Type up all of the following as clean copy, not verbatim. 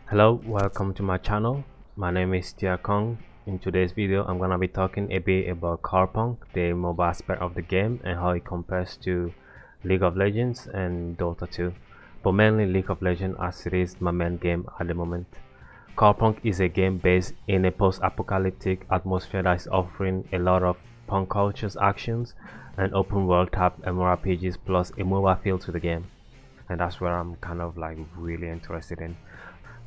Hello, welcome to my channel. My name is Kong. In today's video, I'm gonna be talking a bit about COREPUNK, the mobile aspect of the game, and how it compares to League of Legends and Dota 2, but mainly League of Legends as it is my main game at the moment. COREPUNK is a game based in a post-apocalyptic atmosphere that is offering a lot of punk culture's actions and open world type MMORPGs plus a mobile feel to the game, and that's where I'm kind of like really interested in.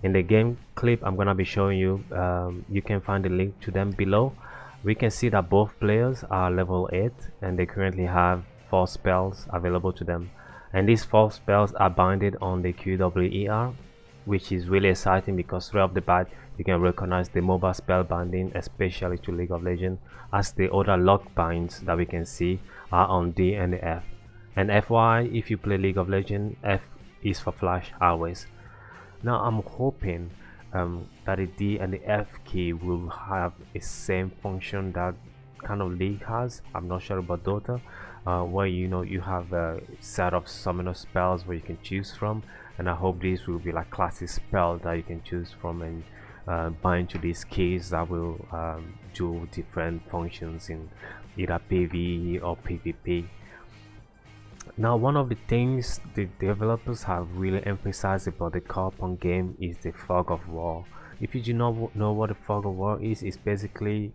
In the game clip I'm gonna be showing you, you can find the link to them below. We can see that both players are level 8 and they currently have 4 spells available to them, and these 4 spells are binded on the QWER, which is really exciting because right off the bat you can recognize the mobile spell binding, especially to League of Legends, as the other lock binds that we can see are on D and the F. And FYI, if you play League of Legends, F is for flash always. Now I'm hoping that the D and the F key will have a same function that kind of League has. I'm not sure about Dota, where you have a set of summoner spells where you can choose from, and I hope this will be like classic spell that you can choose from and bind to these keys that will do different functions in either PvE or PvP. Now, one of the things the developers have really emphasized about the COREPUNK game is the fog of war. If you do not know what the fog of war is, it's basically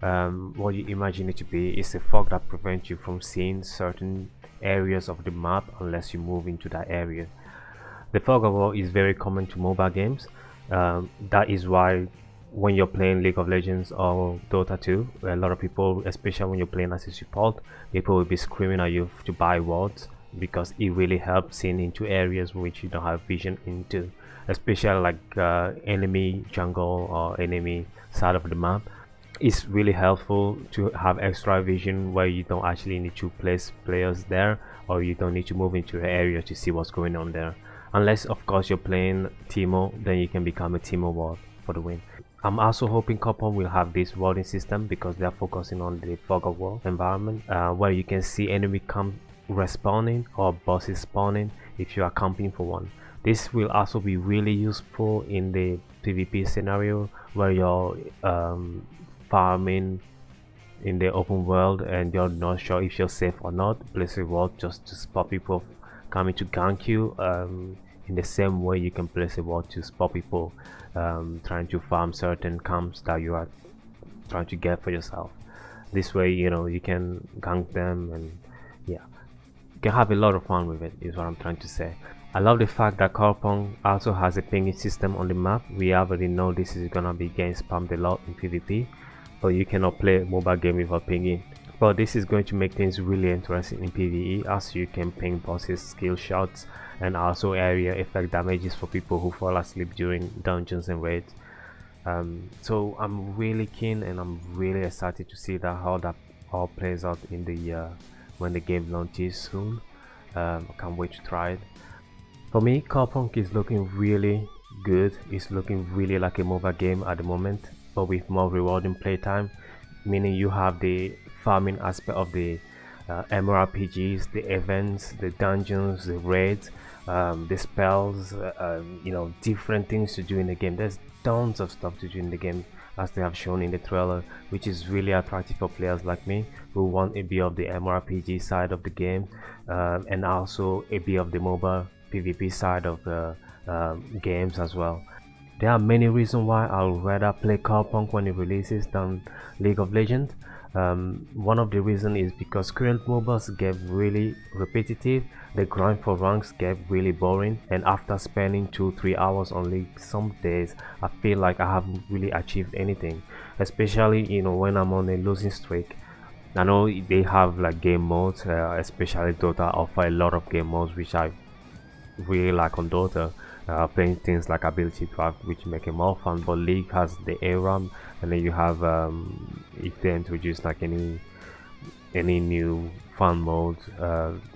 what you imagine it to be. It's a fog that prevents you from seeing certain areas of the map unless you move into that area. The fog of war is very common to mobile games. That is why when you're playing League of Legends or Dota 2, a lot of people, especially when you're playing as a support, people will be screaming at you to buy wards because it really helps seeing into areas which you don't have vision into, especially like enemy jungle or enemy side of the map. It's really helpful to have extra vision where you don't actually need to place players there, or you don't need to move into the area to see what's going on there. Unless of course you're playing Teemo, then you can become a Teemo ward for the win. I'm also hoping COREPUNK will have this warding system because they are focusing on the fog of war environment, where you can see enemy camp respawning or bosses spawning if you are camping for one. This will also be really useful in the PvP scenario where you're farming in the open world and you're not sure if you're safe or not. Place a ward just to spot people coming to gank you. In the same way you can place a wall to spot people trying to farm certain camps that you are trying to get for yourself. This way you can gank them, and yeah, you can have a lot of fun with it, is what I'm trying to say. I love the fact that COREPUNK also has a pinging system on the map. We already know this is gonna be getting spammed a lot in PvP, but you cannot play a mobile game without pinging. But this is going to make things really interesting in PvE, as you can ping bosses, skill shots, and also area effect damages for people who fall asleep during dungeons and raids. So I'm really keen and I'm really excited to see how that all plays out in the when the game launches soon. I can't wait to try it. For me, COREPUNK is looking really good. It's looking really like a mobile game at the moment, but with more rewarding playtime, meaning you have the farming aspect of the MMORPGs, the events, the dungeons, the raids, the spells, different things to do in the game. There's tons of stuff to do in the game, as they have shown in the trailer, which is really attractive for players like me who want a bit of the MMORPG side of the game, and also a bit of the mobile PvP side of the games as well. There are many reasons why I would rather play COREPUNK when it releases than League of Legends. One of the reasons is because current MOBAs get really repetitive, the grind for ranks get really boring, and after spending 2-3 hours on League, some days I feel like I haven't really achieved anything, especially when I'm on a losing streak. I know they have like game modes, especially Dota offer a lot of game modes which I really like on Dota, playing things like ability draft, which make it more fun. But League has the ARAM, and then you have if they introduce like any new fun mode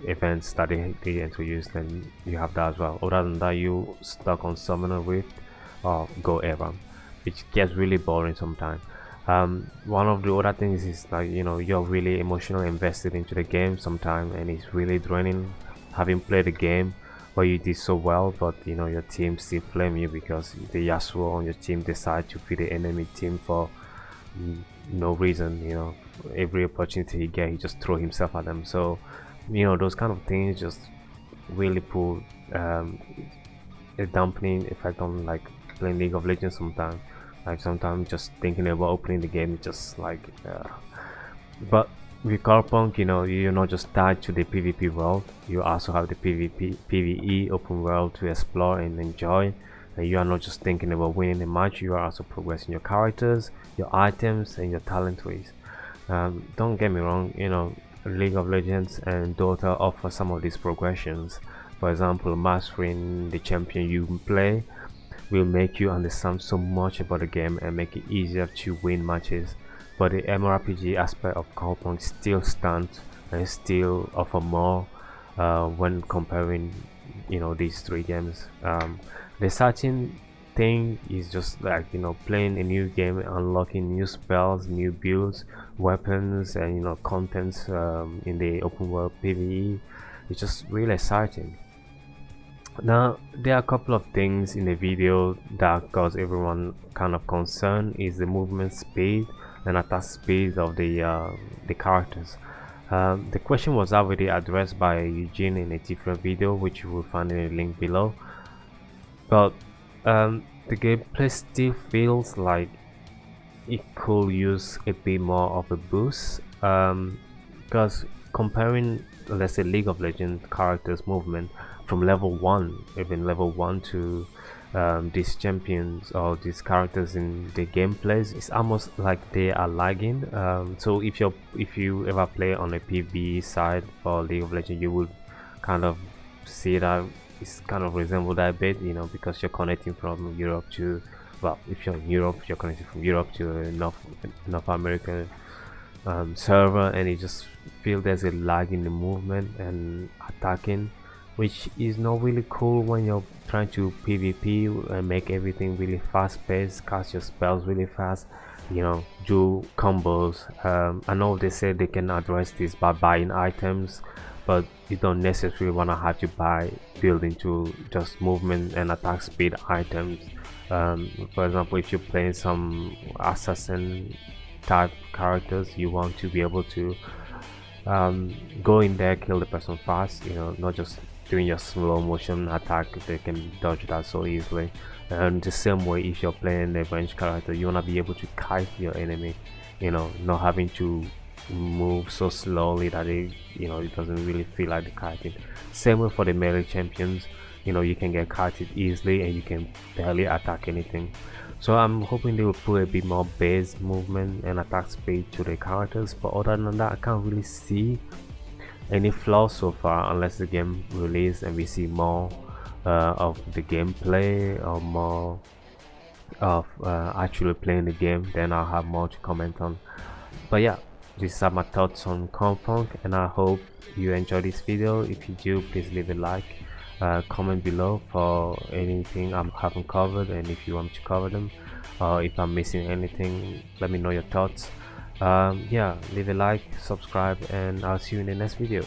events that they introduce, then you have that as well. Other than that, you stuck on Summoner Rift or Go ARAM, which gets really boring sometimes. One of the other things is like you're really emotionally invested into the game sometimes, and it's really draining having played the game but you did so well, but you know your team still flame you because the Yasuo on your team decide to feed the enemy team for no reason. You know, every opportunity he get, he just throw himself at them. So you know, those kind of things just really put a dampening effect on like playing League of Legends sometimes. Like sometimes just thinking about opening the game, just like but with COREPUNK, you know, you're not just tied to the PvP world, you also have the PvE open world to explore and enjoy. And you are not just thinking about winning a match, you are also progressing your characters, your items, and your talent trees. Don't get me wrong, you know, League of Legends and Dota offer some of these progressions. For example, mastering the champion you play will make you understand so much about the game and make it easier to win matches. But the MMORPG aspect of COREPUNK still stands and still offer more when comparing, you know, these three games. The starting thing is just like, you know, playing a new game, unlocking new spells, new builds, weapons, and you know, contents in the open world PvE. It's just really exciting. Now there are a couple of things in the video that cause everyone kind of concern is the movement speed and attack speed of the characters. The question was already addressed by Eugene in a different video, which you will find in the link below, but the gameplay still feels like it could use a bit more of a boost, because comparing, let's say, League of Legends characters movement from level 1, even level 1 to these champions or these characters in the gameplays, it's almost like they are lagging. So if you ever play on a PvE side for League of Legends, you would kind of see that it's kind of resemble that a bit, you know, because you're connecting from Europe to, well, if you're in Europe, you're connecting from Europe to a North American server, and you just feel there's a lag in the movement and attacking, which is not really cool when you're trying to PvP and make everything really fast paced, cast your spells really fast, you know, do combos. I know they say they can address this by buying items, but you don't necessarily want to have to build into just movement and attack speed items. For example, if you're playing some assassin type characters, you want to be able to go in there, kill the person fast, you know, not just doing your slow motion attack. They can dodge that so easily. And the same way, if you're playing a ranged character, you want to be able to kite your enemy, you know, not having to move so slowly that it, you know, it doesn't really feel like the kiting. Same way for the melee champions, you know, you can get kited easily and you can barely attack anything. So I'm hoping they will put a bit more base movement and attack speed to the characters, but other than that, I can't really see any flaws so far, unless the game release and we see more of the gameplay or more of actually playing the game. Then I'll have more to comment on. But yeah, these are my thoughts on COREPUNK, and I hope you enjoyed this video. If you do, please leave a like, comment below for anything I haven't covered, and if you want to cover them, or if I'm missing anything, let me know your thoughts. Yeah, leave a like, subscribe, and I'll see you in the next video.